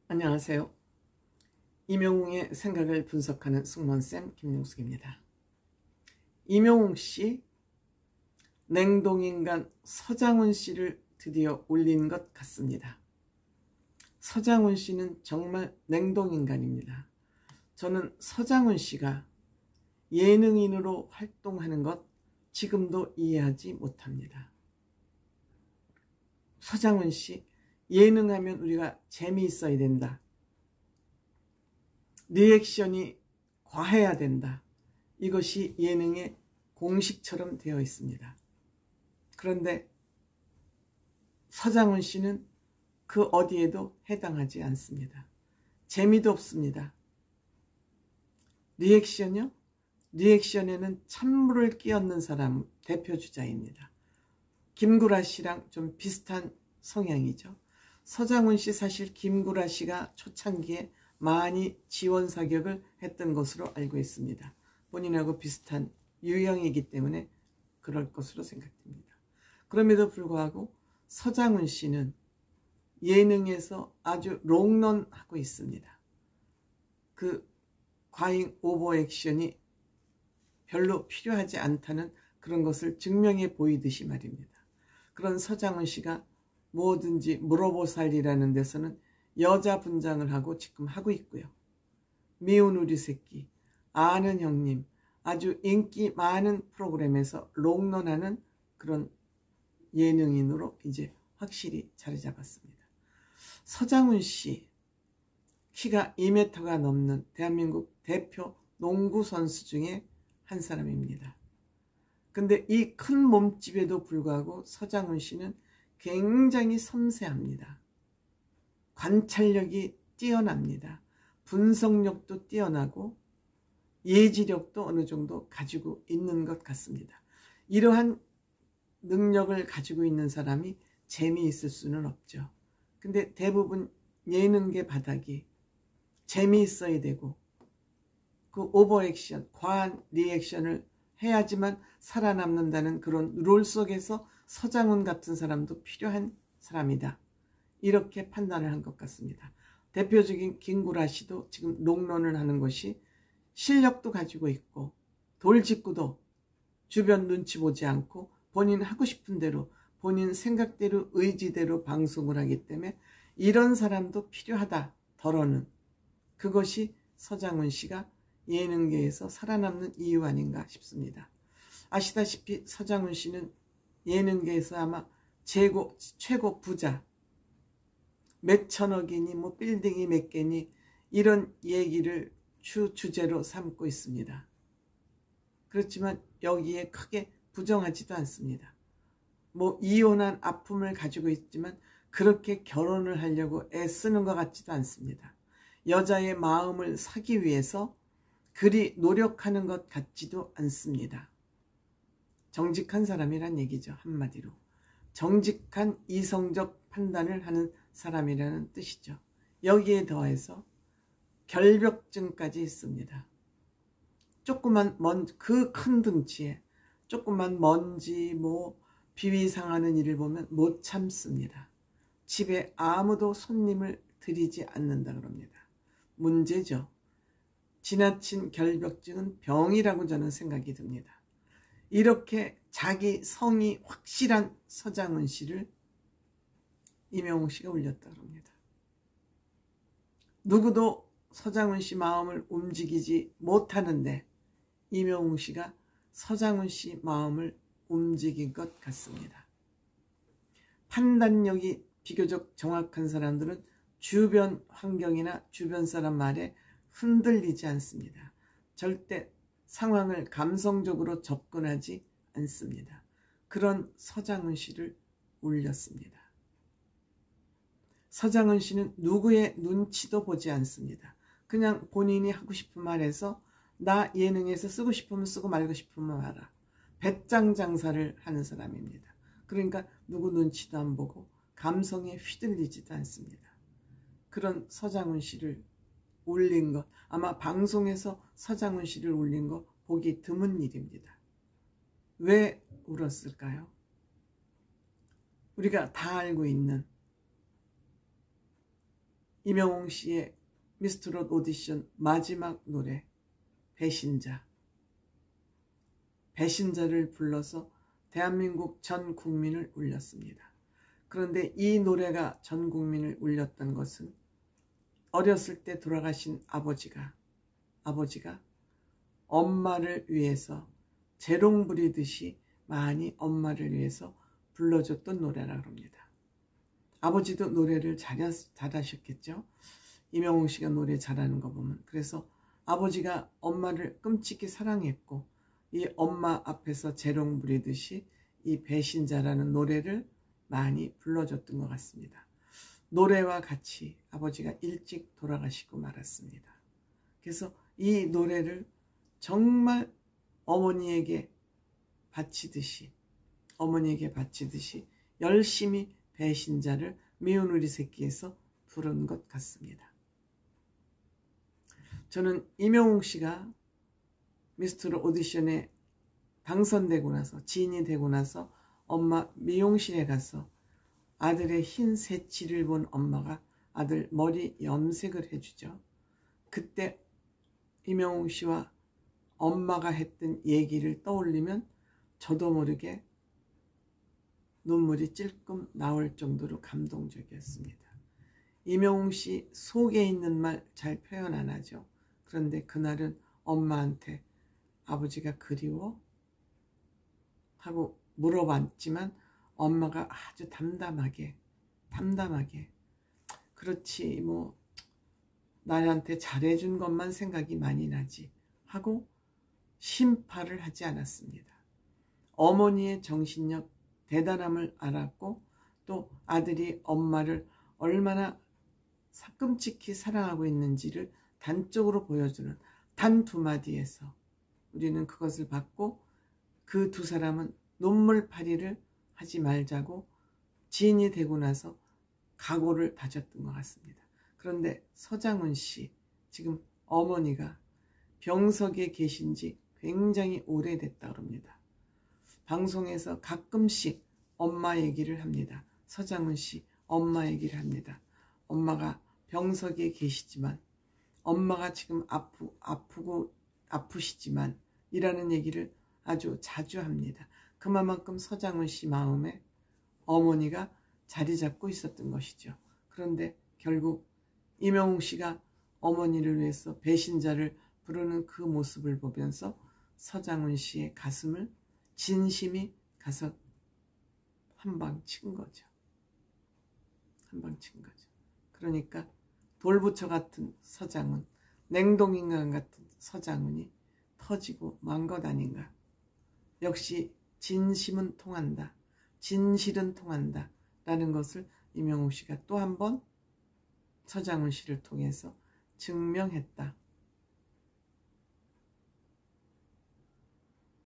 안녕하세요. 임영웅의 생각을 분석하는 승무원쌤 김용숙입니다. 임영웅 씨, 냉동인간 서장훈 씨를 드디어 올린 것 같습니다. 서장훈 씨는 정말 냉동인간입니다. 저는 서장훈 씨가 예능인으로 활동하는 것 지금도 이해하지 못합니다. 서장훈 씨, 예능하면 우리가 재미있어야 된다. 리액션이 과해야 된다. 이것이 예능의 공식처럼 되어 있습니다. 그런데 서장훈 씨는 그 어디에도 해당하지 않습니다. 재미도 없습니다. 리액션이요? 리액션에는 찬물을 끼얹는 사람 대표주자입니다. 김구라 씨랑 좀 비슷한 성향이죠. 서장훈 씨 사실 김구라 씨가 초창기에 많이 지원 사격을 했던 것으로 알고 있습니다. 본인하고 비슷한 유형이기 때문에 그럴 것으로 생각됩니다. 그럼에도 불구하고 서장훈 씨는 예능에서 아주 롱런하고 있습니다. 그 과잉 오버 액션이 별로 필요하지 않다는 그런 것을 증명해 보이듯이 말입니다. 그런 서장훈 씨가 뭐든지 물어보살이라는 데서는 여자 분장을 하고 지금 하고 있고요. 미운 우리 새끼, 아는 형님, 아주 인기 많은 프로그램에서 롱런하는 그런 예능인으로 이제 확실히 자리 잡았습니다. 서장훈 씨, 키가 2m가 넘는 대한민국 대표 농구 선수 중에 한 사람입니다. 근데 이 큰 몸집에도 불구하고 서장훈 씨는 굉장히 섬세합니다. 관찰력이 뛰어납니다. 분석력도 뛰어나고 예지력도 어느 정도 가지고 있는 것 같습니다. 이러한 능력을 가지고 있는 사람이 재미있을 수는 없죠. 근데 대부분 예능계 바닥이 재미있어야 되고 그 오버액션, 과한 리액션을 해야지만 살아남는다는 그런 룰 속에서 서장훈 같은 사람도 필요한 사람이다. 이렇게 판단을 한 것 같습니다. 대표적인 김구라 씨도 지금 롱런을 하는 것이 실력도 가지고 있고 돌직구도 주변 눈치 보지 않고 본인 하고 싶은 대로 본인 생각대로 의지대로 방송을 하기 때문에 이런 사람도 필요하다. 덜어는 그것이 서장훈 씨가 예능계에서 살아남는 이유 아닌가 싶습니다. 아시다시피 서장훈 씨는 예능계에서 아마 최고 부자, 몇 천억이니 뭐 빌딩이 몇 개니 이런 얘기를 주제로 삼고 있습니다. 그렇지만 여기에 크게 부정하지도 않습니다. 뭐 이혼한 아픔을 가지고 있지만 그렇게 결혼을 하려고 애쓰는 것 같지도 않습니다. 여자의 마음을 사기 위해서 그리 노력하는 것 같지도 않습니다. 정직한 사람이란 얘기죠. 한마디로. 정직한 이성적 판단을 하는 사람이라는 뜻이죠. 여기에 더해서 결벽증까지 있습니다. 조그만 그 큰 등치에 조그만 먼지 뭐 비위 상하는 일을 보면 못 참습니다. 집에 아무도 손님을 들이지 않는다 그럽니다. 문제죠. 지나친 결벽증은 병이라고 저는 생각이 듭니다. 이렇게 자기 성이 확실한 서장훈 씨를 임영웅 씨가 올렸다 그럽니다. 누구도 서장훈 씨 마음을 움직이지 못하는데 임영웅 씨가 서장훈 씨 마음을 움직인 것 같습니다. 판단력이 비교적 정확한 사람들은 주변 환경이나 주변 사람 말에 흔들리지 않습니다. 절대 상황을 감성적으로 접근하지 않습니다. 그런 서장훈 씨를 올렸습니다. 서장훈 씨는 누구의 눈치도 보지 않습니다. 그냥 본인이 하고 싶은 말에서 나 예능에서 쓰고 싶으면 쓰고 말고 싶으면 말아. 배짱 장사를 하는 사람입니다. 그러니까 누구 눈치도 안 보고 감성에 휘둘리지도 않습니다. 그런 서장훈 씨를 올린 것, 아마 방송에서 서장훈 씨를 올린 거 보기 드문 일입니다. 왜 울었을까요? 우리가 다 알고 있는 임영웅 씨의 미스트롯 오디션 마지막 노래 배신자를 불러서 대한민국 전 국민을 울렸습니다. 그런데 이 노래가 전 국민을 울렸던 것은 어렸을 때 돌아가신 아버지가 엄마를 위해서 재롱 부리듯이 많이 엄마를 위해서 불러줬던 노래라고 합니다. 아버지도 노래를 잘하셨겠죠. 임영웅 씨가 노래 잘하는 거 보면. 그래서 아버지가 엄마를 끔찍히 사랑했고 이 엄마 앞에서 재롱 부리듯이 이 배신자라는 노래를 많이 불러줬던 것 같습니다. 노래와 같이 아버지가 일찍 돌아가시고 말았습니다. 그래서 이 노래를 정말 어머니에게 바치듯이 열심히 배신자를 미운 우리 새끼에서 부른 것 같습니다. 저는 임영웅 씨가 미스트롯 오디션에 당선되고 나서 지인이 되고 나서 엄마 미용실에 가서 아들의 흰 새치를 본 엄마가 아들 머리 염색을 해주죠. 그때 임영웅 씨와 엄마가 했던 얘기를 떠올리면 저도 모르게 눈물이 찔끔 나올 정도로 감동적이었습니다. 임영웅 씨 속에 있는 말 잘 표현 안 하죠. 그런데 그날은 엄마한테 아버지가 그리워? 하고 물어봤지만 엄마가 아주 담담하게 그렇지 뭐 나한테 잘해준 것만 생각이 많이 나지 하고 심파를 하지 않았습니다. 어머니의 정신력 대단함을 알았고 또 아들이 엄마를 얼마나 끔찍히 사랑하고 있는지를 단적으로 보여주는 단 두 마디에서 우리는 그것을 받고 그 두 사람은 눈물파리를 하지 말자고 지인이 되고 나서 각오를 다졌던 것 같습니다. 그런데 서장훈 씨 지금 어머니가 병석에 계신 지 굉장히 오래됐다고 합니다. 방송에서 가끔씩 엄마 얘기를 합니다. 서장훈 씨 엄마 얘기를 합니다. 엄마가 병석에 계시지만 엄마가 지금 아프시지만 이라는 얘기를 아주 자주 합니다. 그만큼 서장훈 씨 마음에 어머니가 자리 잡고 있었던 것이죠. 그런데 결국 임영웅 씨가 어머니를 위해서 배신자를 부르는 그 모습을 보면서 서장훈 씨의 가슴을 진심이 가서 한 방 친 거죠. 그러니까 돌부처 같은 서장훈, 냉동인간 같은 서장훈이 터지고 만 것 아닌가. 역시 진심은 통한다. 진실은 통한다. 라는 것을 임영웅 씨가 또 한 번 서장훈 씨를 통해서 증명했다.